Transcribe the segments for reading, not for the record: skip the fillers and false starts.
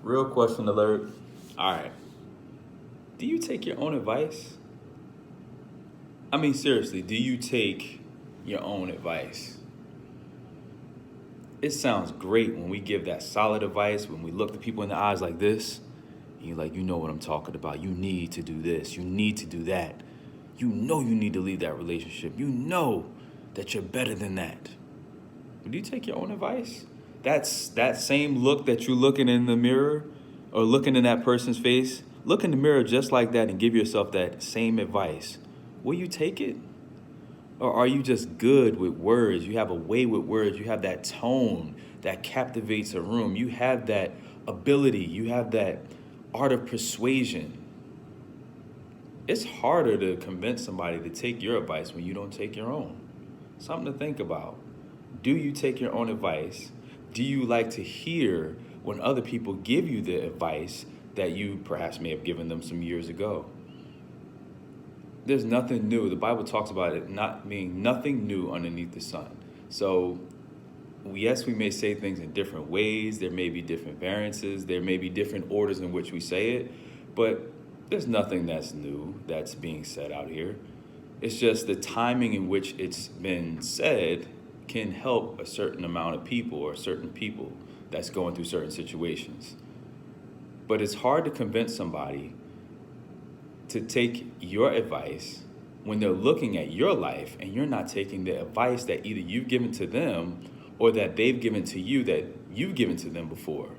Real question alert. All right. Do you take your own advice? I mean, seriously, do you take your own advice? It sounds great when we give that solid advice, when we look the people in the eyes like this, and you're like, you know what I'm talking about. You need to do this. You need to do that. You know you need to leave that relationship. You know that you're better than that. But do you take your own advice? That's that same look that you're looking in the mirror or looking in that person's face. Look in the mirror just like that and give yourself that same advice. Will you take it? Or are you just good with words? You have a way with words. You have that tone that captivates a room. You have that ability. You have that art of persuasion. It's harder to convince somebody to take your advice when you don't take your own. Something to think about. Do you take your own advice? Do you like to hear when other people give you the advice that you perhaps may have given them some years ago? There's nothing new. The Bible talks about it not being nothing new underneath the sun. So, yes, we may say things in different ways. There may be different variances. There may be different orders in which we say it. But there's nothing that's new that's being said out here. It's just the timing in which it's been said can help a certain amount of people or certain people that's going through certain situations. But it's hard to convince somebody to take your advice when they're looking at your life and you're not taking the advice that either you've given to them or that they've given to you that you've given to them before.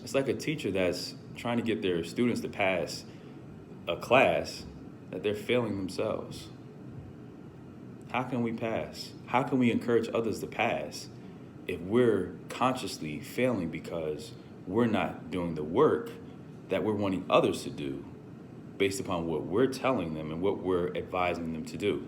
It's like a teacher that's trying to get their students to pass a class that they're failing themselves. How can we pass? How can we encourage others to pass if we're consciously failing because we're not doing the work that we're wanting others to do based upon what we're telling them and what we're advising them to do?